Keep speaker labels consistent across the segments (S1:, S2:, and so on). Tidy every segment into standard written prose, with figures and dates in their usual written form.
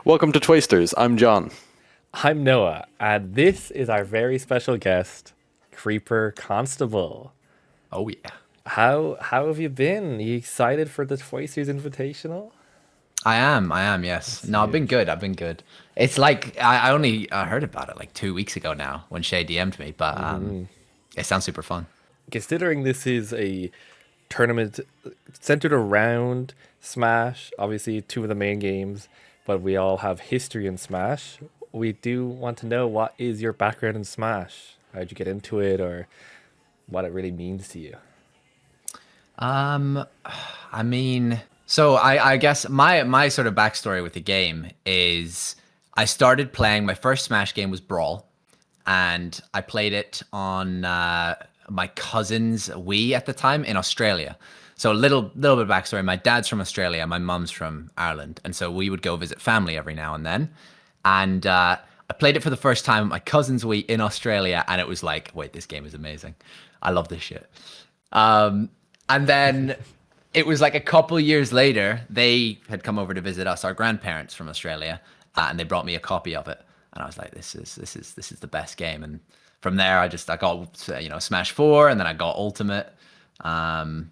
S1: Welcome to Twasterz. I'm John.
S2: I'm Noah, and this is our very special guest, Creeperconstable.
S3: Oh yeah,
S2: How have you been? You excited for the Twaster's Invitational?
S3: I am. I am. Yes.
S2: That's
S3: No, I've been
S2: huge.
S3: good. I've been good. It's like I only heard about it like 2 weeks ago now when Shay DM'd me, but it sounds super fun.
S2: Considering this is a tournament centered around Smash, obviously two of the main games, but we all have history in Smash. We do want to know, what is your background in Smash? How'd you get into it, or what it really means to you?
S3: Um, I mean, so I guess my sort of backstory with the game is I started playing. My first Smash game was Brawl, and I played it on my cousin's Wii at the time in Australia. So a little bit of backstory. My dad's from Australia, my mum's from Ireland, and so we would go visit family every now and then. And I played it for the first time at my cousin's Wii in Australia, and it was like, wait, this game is amazing. I love this shit. And then it was like a couple years later, they had come over to visit us, our grandparents from Australia, and they brought me a copy of it. And I was like, this is the best game. And from there, I got Smash Four, and then I got Ultimate. And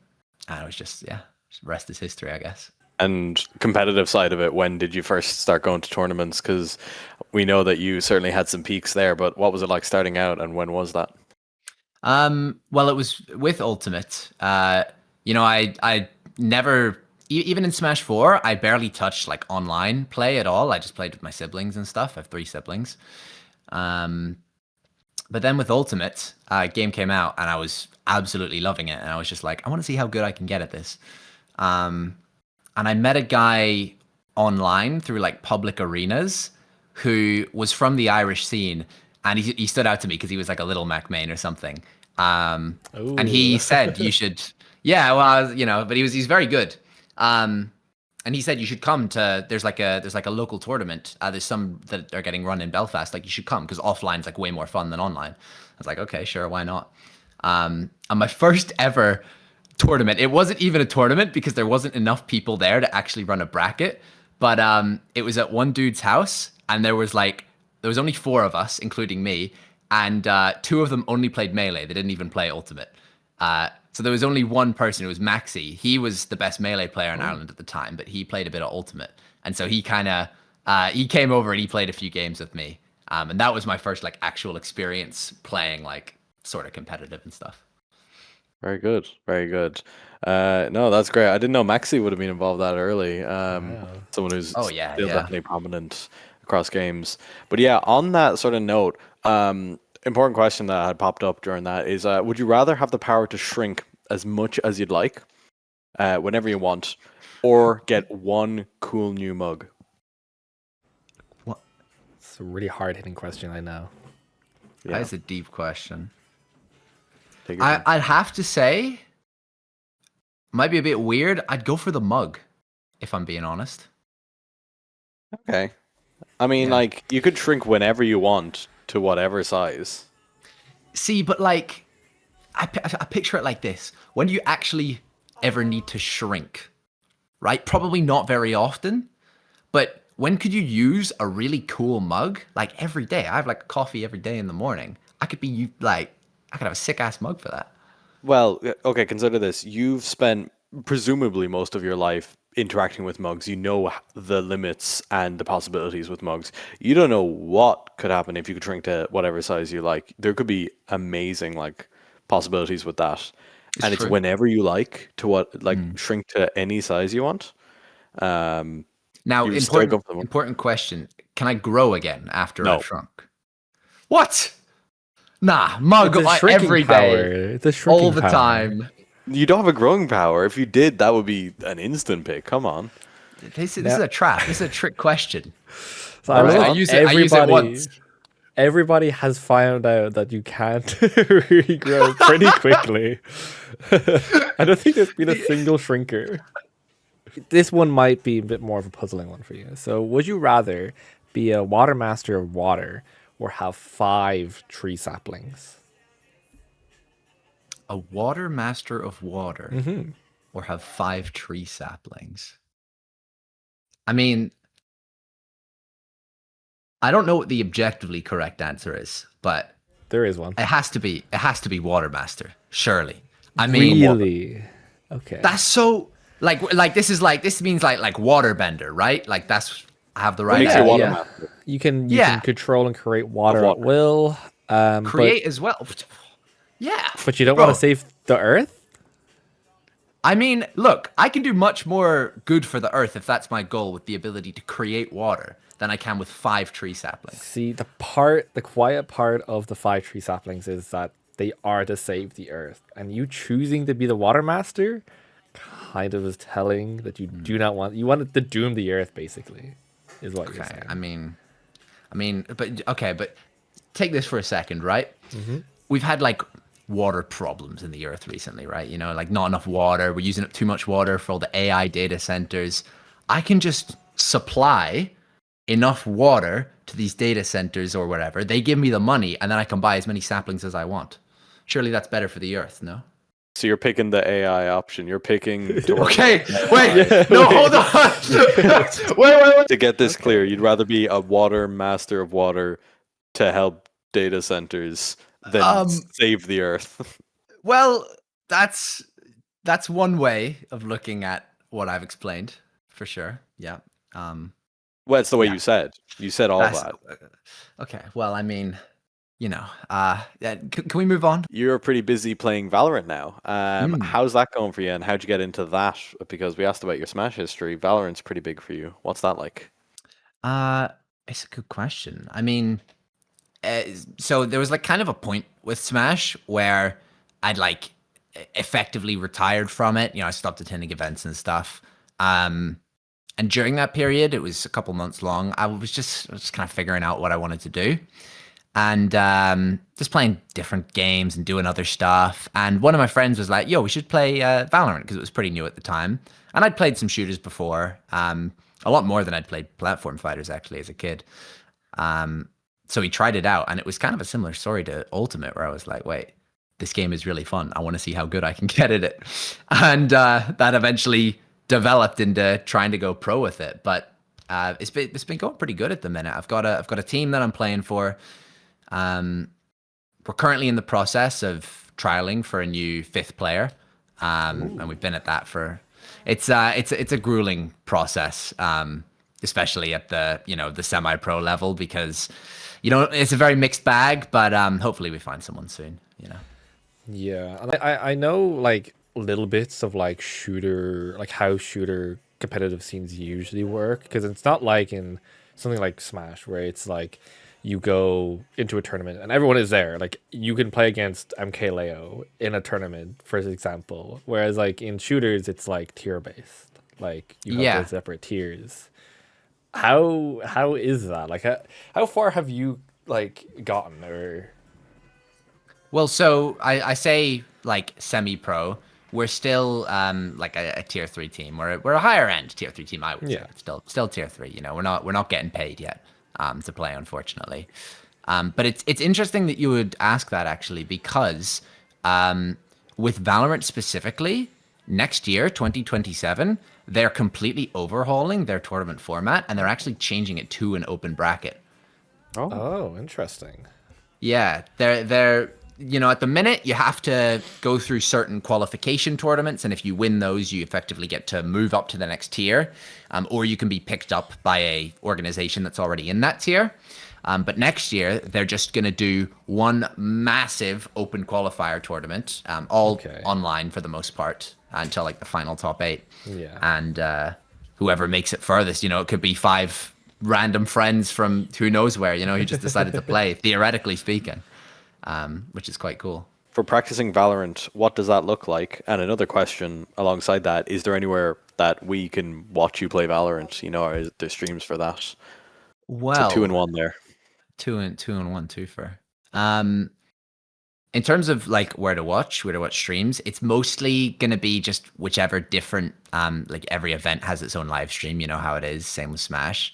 S3: it was just yeah, rest is history, I guess.
S1: And competitive side of it, when did you first start going to tournaments? Because we know that you certainly had some peaks there, but what was it like starting out and when was that?
S3: Well, it was with Ultimate. I never even in Smash Four, I barely touched like online play at all. I just played with my siblings and stuff. I have three siblings. Um, but then with Ultimate, game came out and I was absolutely loving it, and I was just like, I want to see how good I can get at this. Um, and I met a guy online through like public arenas who was from the Irish scene, and he stood out to me because he was like a Little Mac main or something. And he
S2: Oh,
S3: said you should, yeah, well, but he's very good. Um, and he said you should come to there's like a local tournament. There's some that are getting run in Belfast. Like you should come because offline's like way more fun than online. I was like, okay, sure, why not? And my first ever tournament. It wasn't even a tournament because there wasn't enough people there to actually run a bracket. But it was at one dude's house, and there was only four of us, including me, and two of them only played melee. They didn't even play ultimate. So there was only one person. It was Maxi. He was the best melee player in Ireland at the time, but he played a bit of ultimate, and so he kind of he came over and he played a few games with me. And that was my first like actual experience playing like sort of competitive and stuff.
S1: Very good, very good. No, that's great. I didn't know Maxi would have been involved that early.
S2: wow.
S1: Someone who's
S3: Oh yeah,
S1: still
S3: yeah.
S1: definitely prominent across games. But yeah, on that sort of note, important question that had popped up during that is, would you rather have the power to shrink as much as you'd like, whenever you want, or get one cool new mug?
S3: What?
S2: It's a really hard hitting question, I know.
S1: Yeah,
S3: That's a deep question.
S1: take your time.
S3: I'd have to say, might be a bit weird. I'd go for the mug, if I'm being honest.
S1: Okay. I mean,
S3: Yeah.
S1: like, you could shrink whenever you want to whatever size.
S3: See, but like, I picture it like this: when do you actually ever need to shrink? Right? Probably not very often. But when could you use a really cool mug? Like every day. I have like coffee every day in the morning. I could have a sick ass mug for that.
S1: Well, okay, consider this. You've spent presumably most of your life interacting with mugs. You know the limits and the possibilities with mugs. You don't know what could happen if you could shrink to whatever size you like. There could be amazing like possibilities with that.
S3: It's
S1: And it's
S3: true.
S1: whenever you like to what like
S3: Mm.
S1: shrink to any size you want. Um,
S3: Now,
S1: you still go
S3: important
S1: for the mug.
S3: important question: can I grow again after I've
S1: No.
S3: shrunk? What? Nah, mug
S2: It's a shrinking
S3: every
S2: power.
S3: day,
S2: It's a
S3: all
S2: shrinking
S3: the
S2: power.
S3: time.
S1: You don't have a growing power. If you did, that would be an instant pick. Come on.
S3: This is
S2: Now,
S3: a trap. This is a trick question.
S2: so I
S3: All
S1: Hold
S3: right, I
S2: love
S1: on.
S3: use it. I use it once.
S2: everybody has found out that you can't regrow pretty quickly. I don't think there's been a single shrinker. This one might be a bit more of a puzzling one for you. So, would you rather be a water master of water or have five tree saplings?
S3: A water master of water,
S2: Hmm.
S3: or have five tree saplings. I mean, I don't know what the objectively correct answer is, but
S2: There is one.
S3: it has to be Watermaster, surely. I mean,
S2: Really? Okay.
S3: that's so this means like waterbender, right? Like that's I have the
S1: What
S3: right
S1: makes you a
S3: answer.
S1: water
S2: Yeah.
S1: master
S2: You
S3: Yeah,
S2: can control and create water at
S1: water?
S2: will.
S3: create as well. Yeah,
S2: But you don't want to
S3: bro.
S2: save the earth?
S3: I mean, look, I can do much more good for the earth if that's my goal with the ability to create water than I can with 5 tree saplings.
S2: See, the quiet part of the 5 tree saplings is that they are to save the earth. And you choosing to be the water master kind of is telling that you do not want, you wanted to doom the earth, basically, is what you're
S3: Okay,
S2: saying.
S3: but okay, but take this for a second, right? We've had like water problems in the earth recently, right? You know, like not enough water. We're using up too much water for all the AI data centers. I can just supply enough water to these data centers or whatever. They give me the money, and then I can buy as many saplings as I want. Surely that's better for the earth, no?
S1: So you're picking the AI option. You're picking to work
S3: Okay,
S1: with
S3: wait,
S1: AI.
S3: no, hold on. wait.
S1: To get this clear, you'd rather be a water master of water to help data centers than save the earth.
S3: Well, that's one way of looking at what I've explained, for sure. Yeah.
S1: Well, it's the way
S3: Yeah.
S1: you said. You said all
S3: That's
S1: that.
S3: okay. Well, I mean, yeah, can we move on?
S1: You're pretty busy playing Valorant now. How's that going for you, and how'd you get into that? Because we asked about your Smash history. Valorant's pretty big for you. What's that like?
S3: It's a good question. I mean, so there was like kind of a point with Smash where I'd like effectively retired from it. You know, I stopped attending events and stuff. And during that period, it was a couple months long. I was just kind of figuring out what I wanted to do, and just playing different games and doing other stuff. And one of my friends was like, "Yo, we should play Valorant," because it was pretty new at the time. And I'd played some shooters before, a lot more than I'd played platform fighters actually as a kid. So we tried it out, and it was kind of a similar story to Ultimate, where I was like, "Wait, this game is really fun. I want to see how good I can get at it," and that eventually developed into trying to go pro with it. But it's been going pretty good at the minute. I've got a team that I'm playing for. We're currently in the process of trialing for a new 5th player, and we've been at that for. It's a grueling process, especially at the semi-pro level, because it's a very mixed bag. But hopefully we find someone soon.
S2: Yeah, and I know like little bits of like how shooter competitive scenes usually work, because it's not like in something like Smash where it's like you go into a tournament and everyone is there. Like you can play against MKLeo in a tournament, for example, whereas like in shooters it's like tier based. Like you have those separate tiers. How is that? Like how far have you like gotten or?
S3: Well, so I say like semi-pro. We're still like a tier 3 team. We're a higher end tier 3 team. I would say still tier 3. We're not getting paid yet to play, unfortunately. But it's interesting that you would ask that actually, because with Valorant specifically, next year 2027, they're completely overhauling their tournament format, and they're actually changing it to an open bracket.
S2: Oh, interesting.
S3: Yeah, they're at the minute you have to go through certain qualification tournaments, and if you win those, you effectively get to move up to the next tier, or you can be picked up by a organization that's already in that tier. But next year they're just going to do one massive open qualifier tournament, all online for the most part, until like the final top 8.
S2: Yeah.
S3: And whoever makes it furthest, it could be 5 random friends from who knows where, who just decided to play, theoretically speaking, which is quite cool.
S1: For practicing Valorant, what does that look like? And another question alongside that, is there anywhere that we can watch you play Valorant, or is there streams for that?
S3: Well,
S1: so 2-in-1 there.
S3: 2-in-1 twofer. In terms of like where to watch streams, it's mostly gonna be just whichever different like every event has its own live stream, how it is, same with Smash.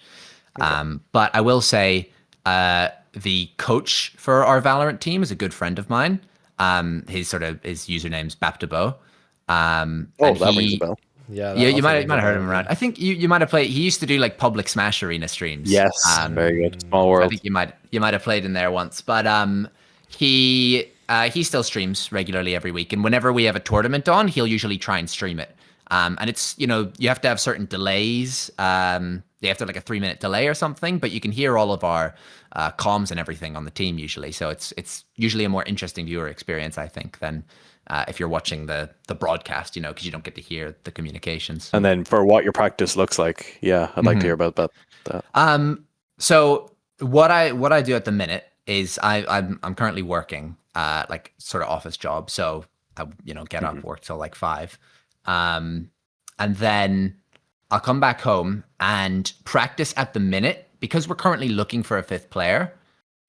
S3: But I will say the coach for our Valorant team is a good friend of mine. His username's Baptabo.
S1: That rings a bell.
S2: Yeah, that
S3: Yeah, you
S2: also
S3: might
S2: rings a
S3: have heard
S2: bell.
S3: him around.
S2: Yeah.
S3: I think you might have played. He used to do like public Smash Arena streams.
S1: Yes, very good. Small
S3: So I
S1: world.
S3: think you might have played in there once. But he still streams regularly every week, and whenever we have a tournament on, he'll usually try and stream it. And it's you have to have certain delays. You have to have like a 3 minute delay or something, but you can hear all of our comms and everything on the team usually. So it's usually a more interesting viewer experience, I think, than if you're watching the broadcast, because you don't get to hear the communications.
S1: And then for what your practice looks like, yeah, I'd like to hear about that.
S3: So what I do at the minute is I'm currently working like sort of office job. So I get off work till like 5, and then I'll come back home and practice at the minute because we're currently looking for a 5th player.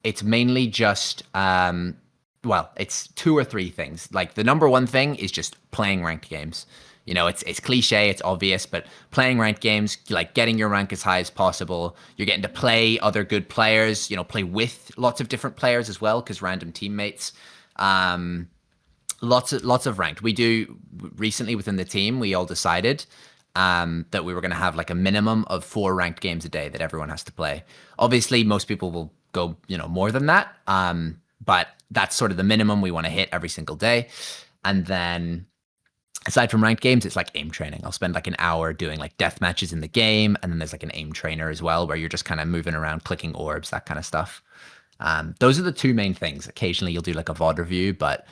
S3: It's mainly just well, it's 2 or 3 things. Like the number one thing is just playing ranked games. It's cliche, it's obvious, but playing ranked games, like getting your rank as high as possible. You're getting to play other good players, play with lots of different players as well, because random teammates. Lots of ranked. We do recently within the team, we all decided that we were going to have like a minimum of 4 ranked games a day that everyone has to play. Obviously, most people will go, more than that. But that's sort of the minimum we want to hit every single day. And then aside from ranked games, it's like aim training. I'll spend like an hour doing like death matches in the game. And then there's like an aim trainer as well, where you're just kind of moving around, clicking orbs, that kind of stuff. Those are the 2 main things. Occasionally you'll do like a VOD review, but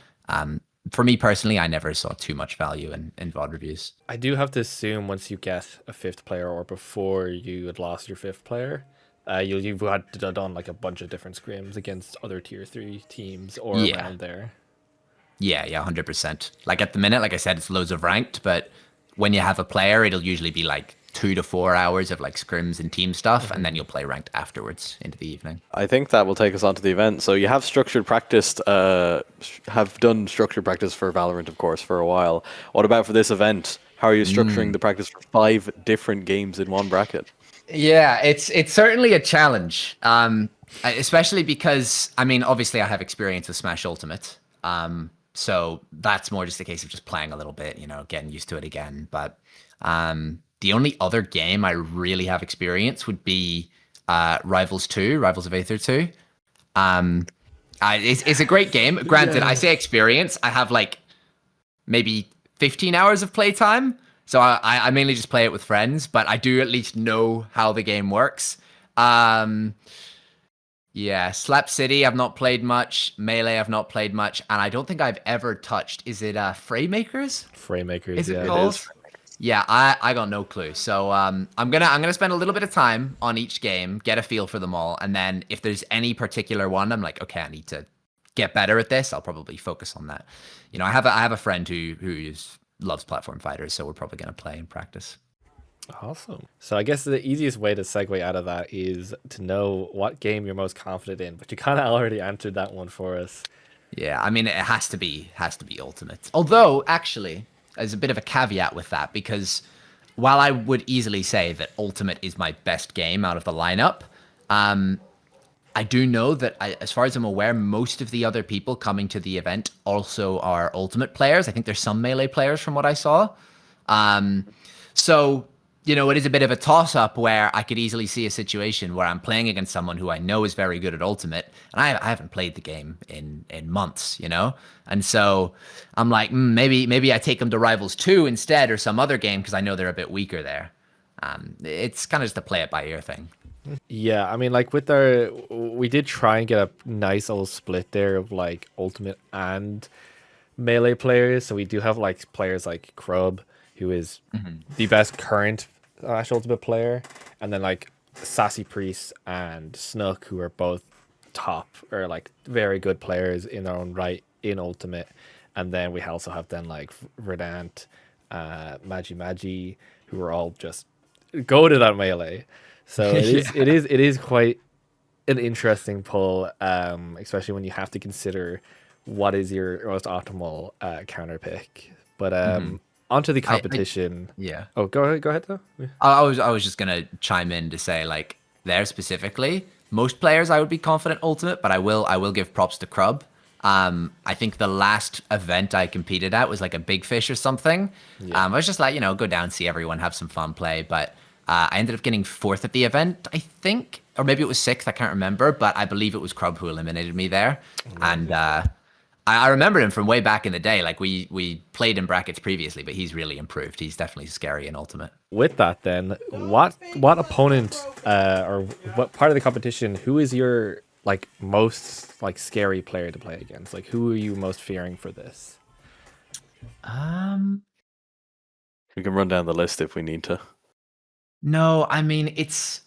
S3: for me personally, I never saw too much value in VOD reviews.
S2: I do have to assume once you get a 5th player or before you had lost your 5th player, you've had to done like a bunch of different scrims against other tier 3 teams or around there.
S3: Yeah, 100%. Like at the minute, like I said, it's loads of ranked, but when you have a player, it'll usually be like 2 to 4 hours of like scrims and team stuff, and then you'll play ranked afterwards into the evening.
S1: I think that will take us on to the event. So you have done structured practice for Valorant, of course, for a while. What about for this event? How are you structuring the practice for 5 different games in one bracket?
S3: Yeah, it's certainly a challenge, especially because, I mean, obviously I have experience with Smash Ultimate, so that's more just a case of just playing a little bit, getting used to it again. But the only other game I really have experience would be Rivals of Aether 2. It's a great game. Granted, I say experience. I have like maybe 15 hours of playtime. So I mainly just play it with friends, but I do at least know how the game works. Yeah, Slap City, I've not played much. Melee, I've not played much. And I don't think I've ever touched. Is it Fraymakers?
S2: Fraymakers,
S3: Is it
S2: yeah.
S3: called? Yeah, I got no clue. So I'm gonna spend a little bit of time on each game, get a feel for them all, and then if there's any particular one, I'm like, okay, I need to get better at this. I'll probably focus on that. I have a friend who loves platform fighters, so we're probably gonna play and practice.
S2: Awesome. So I guess the easiest way to segue out of that is to know what game you're most confident in, but you kind of already answered that one for us.
S3: Yeah, I mean, it has to be Ultimate. Although, actually, there's a bit of a caveat with that, because while I would easily say that Ultimate is my best game out of the lineup, I do know that, as far as I'm aware, most of the other people coming to the event also are Ultimate players. I think there's some Melee players from what I saw. So, it is a bit of a toss-up where I could easily see a situation where I'm playing against someone who I know is very good at Ultimate, and I haven't played the game in months, And so I'm like, maybe I take them to Rivals 2 instead, or some other game, because I know they're a bit weaker there. It's kind of just a play it by ear thing.
S2: Yeah, I mean, like we did try and get a nice old split there of like Ultimate and Melee players. So we do have like players like Krub, who is the best current Ultimate player, and then like Sassy Priest and Snook, who are both top or like very good players in their own right in Ultimate. And then we also have then like Verdant, Magi, who are all just goated at Melee. So it is quite an interesting pull, especially when you have to consider what is your most optimal counter pick. But onto the competition.
S3: Yeah.
S2: Oh, go ahead though.
S3: I was just gonna chime in to say, like, there specifically, most players I would be confident Ultimate, but I will give props to Krub. I think the last event I competed at was like a big fish or something. I was just like, go down, see everyone, have some fun, play. But I ended up getting fourth at the event, I think, or maybe it was sixth. I can't remember, but I believe it was Crub who eliminated me there. And I remember him from way back in the day. Like we played in brackets previously, but he's really improved. He's definitely scary in Ultimate.
S2: With that, then, what opponent or what part of the competition? Who is your like most like scary player to play against? Like, who are you most fearing for this?
S1: We can run down the list if we need to.
S3: No, I mean it's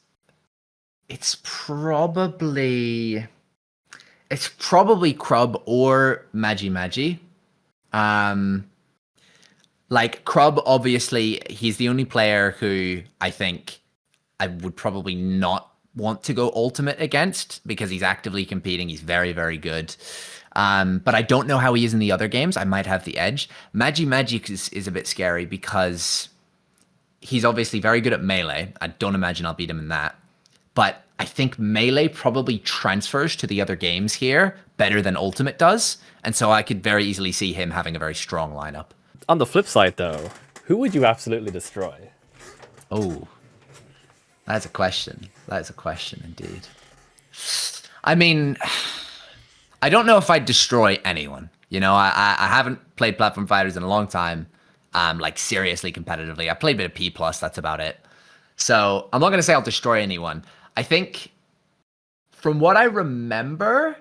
S3: probably Crub or Magi. Like Crub, obviously, he's the only player who I think I would probably not want to go Ultimate against because he's actively competing. He's very, very good. But I don't know how he is in the other games. I might have the edge. Magi is a bit scary because he's obviously very good at melee. I don't imagine I'll beat him in that. But I think melee probably transfers to the other games here better than Ultimate does. And so I could very easily see him having a very strong lineup.
S2: On the flip side, though, who would you absolutely destroy?
S3: Oh, that's a question. That's a question indeed. I mean, I don't know if I'd destroy anyone. I haven't played platform fighters in a long time, like seriously competitively. I played a bit of P+, that's about it. So I'm not going to say I'll destroy anyone. I think from what I remember,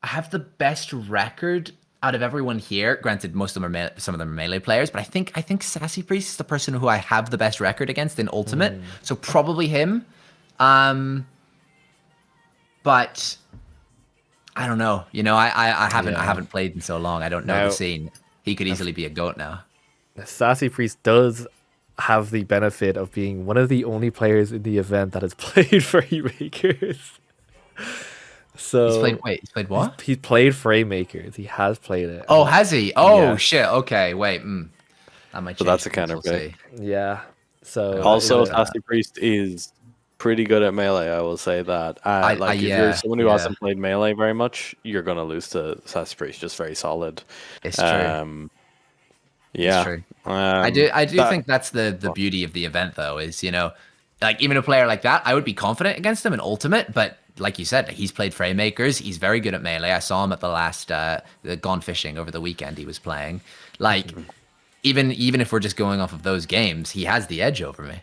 S3: I have the best record out of everyone here. Granted, most of them are some of them are melee players, but I think Sassy Priest is the person who I have the best record against in Ultimate. So probably him. But I don't know. I haven't played in so long. I don't know the scene. He could easily be a GOAT now.
S2: Sassy Priest does have the benefit of being one of the only players in the event that has played Framemakers. So
S3: he's played what?
S2: He's played Framemakers. He has played it.
S3: Oh, has he? Oh,
S2: yes.
S3: Shit. Okay, wait. That might change.
S1: So that's a counterpick.
S2: Yeah. So
S1: also, Sassy Priest is pretty good at melee. I will say that. If you're someone who hasn't played melee very much, you're gonna lose to Sassy Priest. Just very solid.
S3: It's true.
S1: Yeah,
S3: it's true. I do think that's the beauty of the event, though. Is like even a player like that, I would be confident against him in Ultimate, but like you said, he's played Framemakers. He's very good at melee. I saw him at the last the Gone Fishing over the weekend. He was playing. Like even if we're just going off of those games, he has the edge over me.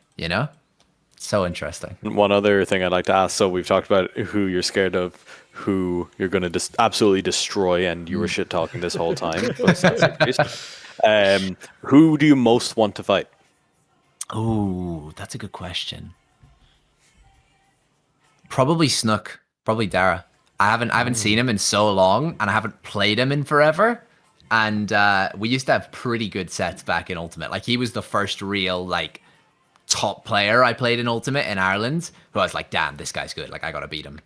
S3: So interesting.
S1: One other thing I'd like to ask. So we've talked about who you're scared of, who you're going to absolutely destroy, and you were shit talking this whole time. Who do you most want to fight?
S3: Oh, that's a good question. Probably Snook. Probably Dara. I haven't seen him in so long, and I haven't played him in forever. And we used to have pretty good sets back in Ultimate. Like he was the first real like top player I played in Ultimate in Ireland. Who I was like, damn, this guy's good. Like I gotta beat him.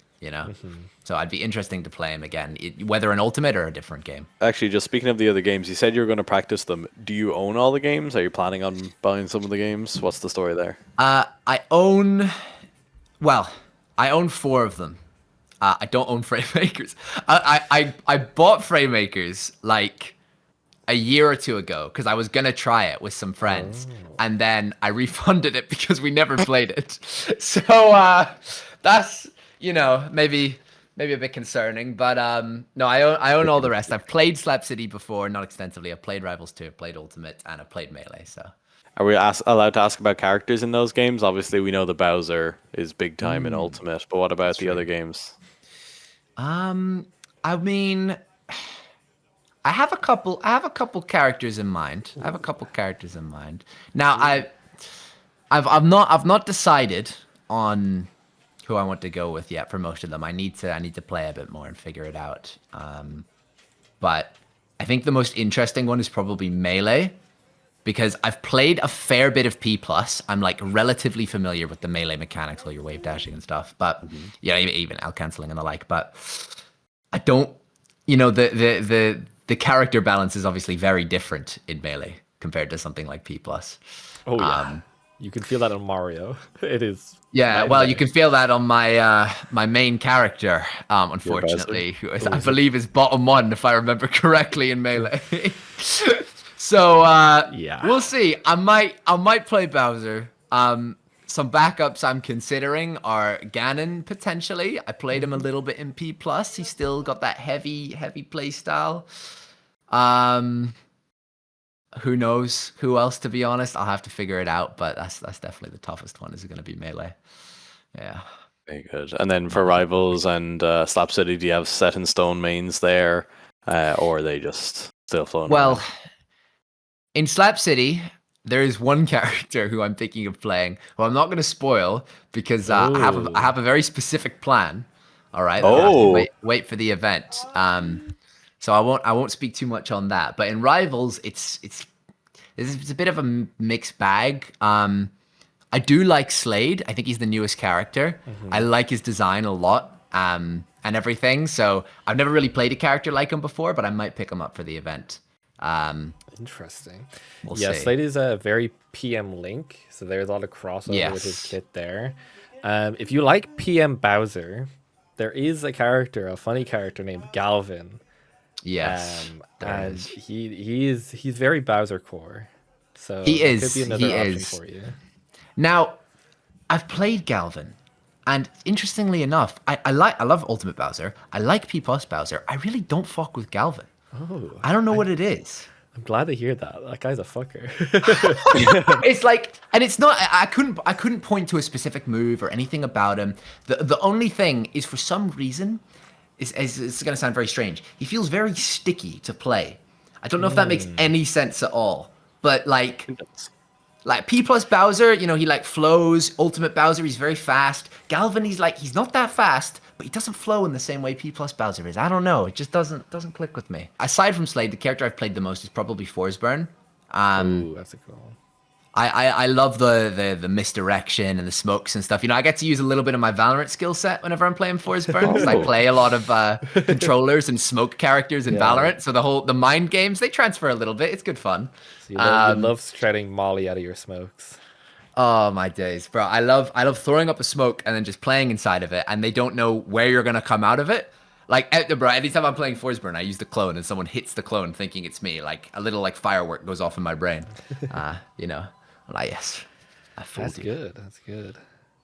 S3: So I'd be interesting to play him again, whether in Ultimate or a different game.
S1: Actually, just speaking of the other games, you said you were going to practice them. Do you own all the games? Are you planning on buying some of the games? What's the story there?
S3: I own 4 of them. I don't own Framemakers. I bought Framemakers like a year or two ago because I was gonna try it with some friends, and then I refunded it because we never played it. So that's maybe a bit concerning, but no, I own all the rest. I've played Slap City before, not extensively. I've played Rivals 2, I've played Ultimate, and I've played Melee. So
S1: are we allowed to ask about characters in those games? Obviously, we know the Bowser is big time in Ultimate, but what about the other games?
S3: I mean, I have a couple characters in mind. Now, I've not decided on who I want to go with yet for most of them. I need to play a bit more and figure it out. But I think the most interesting one is probably Melee, because I've played a fair bit of P+. I'm like relatively familiar with the melee mechanics, all your wave dashing and stuff. But even out canceling and the like. But I don't, the character balance is obviously very different in Melee compared to something like P+.
S2: Oh yeah. You can feel that on Mario. It is.
S3: Yeah,
S2: night and
S3: well,
S2: day.
S3: you can feel that on my my main character, unfortunately, who is, I believe is bottom one, if I remember correctly, in Melee. So
S2: Yeah.
S3: we'll see. I might play Bowser. Some backups I'm considering are Ganon potentially. I played him a little bit in P+. He's still got that heavy play style. Who knows who else, to be honest? I'll have to figure it out, but that's definitely the toughest one, is going to be Melee. Yeah.
S1: Very good. And then for Rivals and Slap City, do you have set in stone mains there, or are they just still flowing
S3: Well,
S1: around?
S3: in Slap City, there is one character who I'm thinking of playing, who I'm not going to spoil because I have a very specific plan. All right, that you'll have to wait for the event. So I won't speak too much on that. But in Rivals, it's a bit of a mixed bag. I do like Slade. I think he's the newest character. I like his design a lot, and everything. So I've never really played a character like him before, but I might pick him up for the event.
S2: Interesting.
S3: We'll
S2: yeah,
S3: see.
S2: Slade is a very PM Link, so there's a lot of crossover with his
S3: Yes.
S2: kit there. If you like PM Bowser, there is a character, a funny character named Galvin.
S3: Yes. there
S2: And
S3: is.
S2: he's very Bowser core. So
S3: He
S2: that
S3: is,
S2: could be another
S3: he
S2: option
S3: is.
S2: for you.
S3: Now, I've played Galvin, and interestingly enough, I love Ultimate Bowser. I like P Plus Bowser. I really don't fuck with Galvin.
S2: Oh,
S3: I don't know what it is.
S2: I'm glad to hear that. That guy's a fucker.
S3: It's like, and it's not. I couldn't point to a specific move or anything about him. The only thing is, for some reason, it's gonna sound very strange. He feels very sticky to play. I don't know if that makes any sense at all. But like P plus Bowser, you know, he like flows. Ultimate Bowser, he's very fast. Galvin, he's not that fast, but he doesn't flow in the same way P plus Bowser is. I don't know. It just doesn't click with me. Aside from Slade, the character I've played the most is probably Forsburn.
S2: Ooh, that's a cool one.
S3: I love the misdirection and the smokes and stuff. You know, I get to use a little bit of my Valorant skill set whenever I'm playing Forsburn, because I play a lot of controllers and smoke characters in Valorant. So the mind games, they transfer a little bit. It's good fun.
S2: So you love shredding Molly out of your smokes.
S3: Oh my days, bro! I love throwing up a smoke and then just playing inside of it, and they don't know where you're gonna come out of it. Like, bro, anytime I'm playing Forsburn, I use the clone, and someone hits the clone thinking it's me. Like a little firework goes off in my brain. You know, I'm like, yes, I fooled
S2: That's
S3: you.
S2: good. That's good.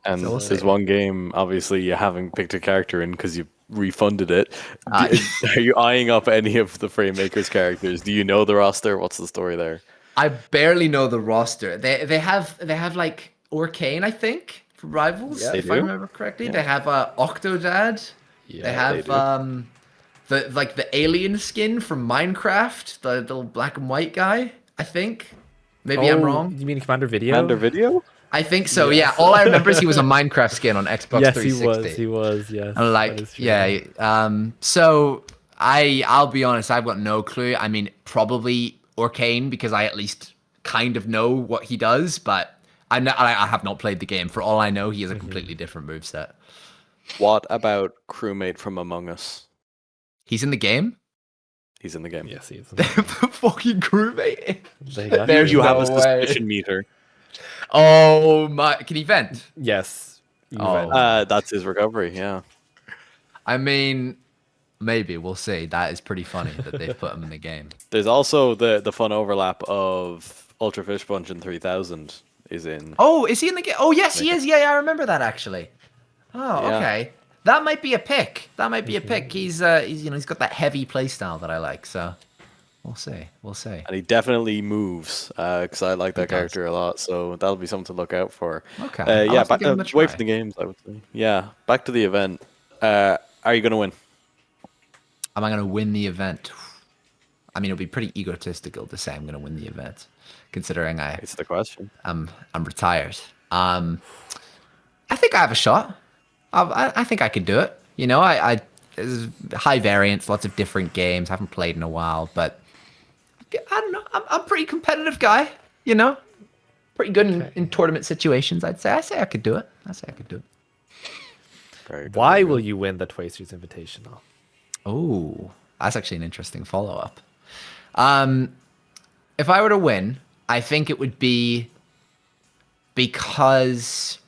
S1: And
S3: So we'll
S1: there's
S3: see.
S1: one game, obviously, you haven't picked a character in because you refunded it. Are you eyeing up any of the Framemakers characters? Do you know the roster? What's the story there?
S3: I barely know the roster. They have like Orcane, I think, for Rivals,
S2: Yeah,
S3: if
S1: they
S3: I
S1: do.
S3: remember correctly. They have Octodad.
S2: Yeah,
S3: they have the alien skin from Minecraft, the little black and white guy, I think. Maybe I'm wrong.
S2: You mean Commander Video?
S1: Commander Video?
S3: I think so, yeah. All I remember is he was a Minecraft skin on Xbox
S2: Yes,
S3: 360.
S2: he was. Yes.
S3: And
S2: that is true.
S3: so I'll be honest, I've got no clue. I mean, probably Orcane, because I at least kind of know what he does, but I have not played the game. For all I know, he has a completely different moveset.
S1: What about crewmate from Among Us?
S3: He's in the game?
S1: He's in the game.
S2: Yes, he is.
S3: The fucking crewmate.
S2: They got
S3: There's
S1: You
S2: you.
S1: have a
S3: no way.
S1: suspicion meter.
S3: Oh my, can he vent?
S2: Yes. You
S3: Oh.
S2: went.
S1: That's his recovery, yeah.
S3: I mean, maybe, we'll see. That is pretty funny that they've put him in the game.
S1: There's also the fun overlap of Ultra Fish Punch in 3000 is in.
S3: Oh, is he in the game? Oh, yes, he is. Yeah, I remember that actually. Oh,
S1: Yeah.
S3: okay. That might be a pick. That might be a pick. He's he's got that heavy playstyle that I like. So we'll see. We'll see.
S1: And he definitely moves, because I like that
S3: does.
S1: character a lot. So that'll be something to look out for.
S3: Okay. I'll
S1: Yeah,
S3: have to
S1: back
S3: give him a
S1: away
S3: try.
S1: from the games, I would say. Yeah, back to the event. Are you going to win?
S3: Am I going to win the event? I mean, it'll be pretty egotistical to say I'm going to win the event, considering
S1: It's the question.
S3: I'm retired. I think I have a shot. I think I could do it. You know, there's high variance, lots of different games. I haven't played in a while, but I don't know. I'm a pretty competitive guy. You know, pretty good in tournament situations. I say I could do it.
S1: Very good.
S2: Why will you win the Twasterz Invitational?
S3: Oh, that's actually an interesting follow-up. If I were to win, I think it would be because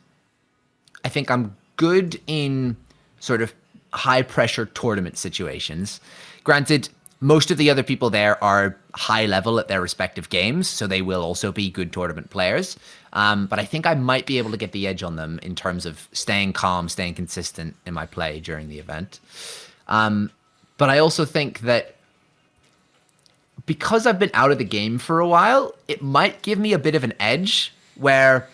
S3: I think I'm good in sort of high pressure tournament situations. Granted, most of the other people there are high level at their respective games, so they will also be good tournament players. But I think I might be able to get the edge on them in terms of staying calm, staying consistent in my play during the event. But I also think that because I've been out of the game for a while, it might give me a bit of an edge where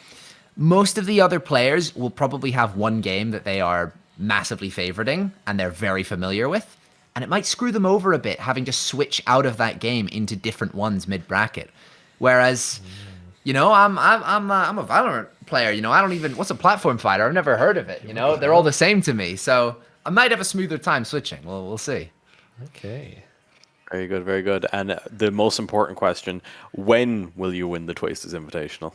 S3: most of the other players will probably have one game that they are massively favoriting and they're very familiar with. And it might screw them over a bit having to switch out of that game into different ones mid-bracket. Whereas, you know, I'm a Valorant player, you know, I don't even, what's a platform fighter? I've never heard of it, you know, they're all the same to me. So I might have a smoother time switching. We'll see.
S2: Okay.
S1: Very good, very good. And the most important question, when will you win the Twasterz Invitational?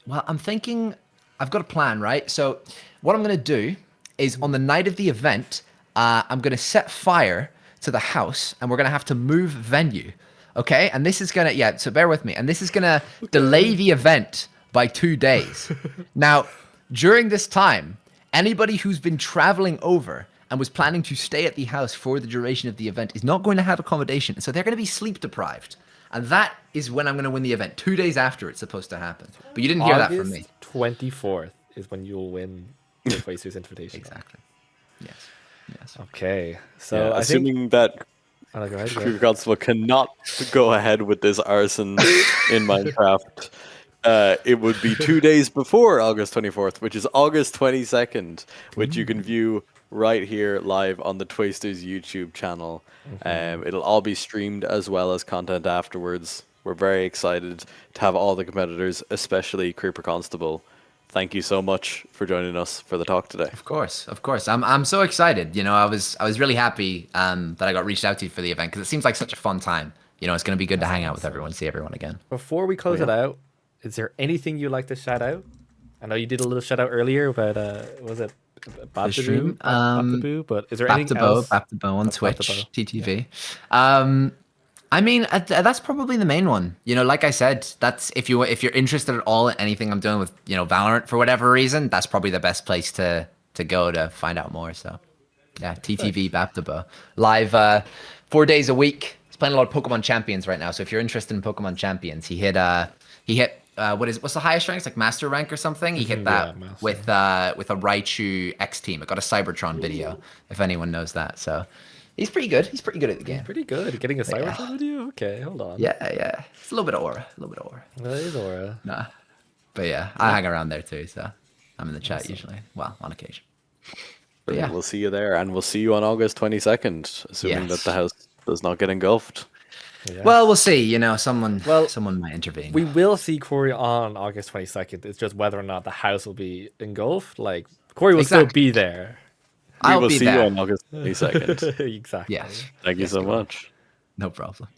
S3: Well, I'm thinking, I've got a plan, right? So what I'm going to do is on the night of the event, I'm going to set fire to the house and we're going to have to move venue. Okay. And this is going to, yeah, so bear with me. And this is going to delay the event by 2 days. Now, during this time, anybody who's been traveling over and was planning to stay at the house for the duration of the event is not going to have accommodation. So they're going to be sleep deprived. And that is when I'm going to win the event, 2 days after it's supposed to happen. But you didn't hear that from me.
S2: August 24th is when you'll win the Twasterz Invitational.
S3: Exactly. Yes. Yes.
S2: Okay. So
S1: Yeah,
S2: I
S1: assuming
S2: think...
S1: that
S2: Oh, go ahead.
S1: Creeperconstable cannot go ahead with this arson in Minecraft, it would be 2 days before August 24th, which is August 22nd, which you can view right here live on the Twasterz YouTube channel. It'll all be streamed as well as content afterwards. We're very excited to have all the competitors, especially Creeperconstable. Thank you so much for joining us for the talk today.
S3: Of course. I'm so excited. You know, I was really happy that I got reached out to for the event because it seems like such a fun time. You know, it's going to be good to hang out with everyone, see everyone again.
S2: Before we close it out, is there anything you'd like to shout out? I know you did a little shout out earlier about was it Baptaboo? But is there anything else?
S3: Baptabo on Twitch, TTV. I mean, that's probably the main one. You know, like I said, that's if you're interested at all in anything I'm doing with, you know, Valorant for whatever reason, that's probably the best place to go to find out more. So, yeah, TTV Baptabo live 4 days a week. He's playing a lot of Pokemon Champions right now. So if you're interested in Pokemon Champions, he hit what's the highest rank? It's like Master Rank or something. He hit that with a Raichu X Team. It got a Cybertron video, if anyone knows that. So. He's pretty good. He's pretty good at the game.
S2: Pretty good. Getting a Cybertron video? Okay, hold on.
S3: Yeah. It's a little bit of aura.
S2: That is aura.
S3: Nah. But yeah, I hang around there too, so I'm in the chat usually. Well, on occasion. But yeah.
S1: We'll see you there, and we'll see you on August 22nd, assuming that the house does not get engulfed.
S2: Yeah.
S3: Well, we'll see. You know, someone might intervene.
S2: We will see Corey on August 22nd. It's just whether or not the house will be engulfed. Like, Corey will still be there.
S1: We will see you on August 22nd.
S2: Exactly.
S3: Yes.
S1: Thank you so much.
S3: No problem.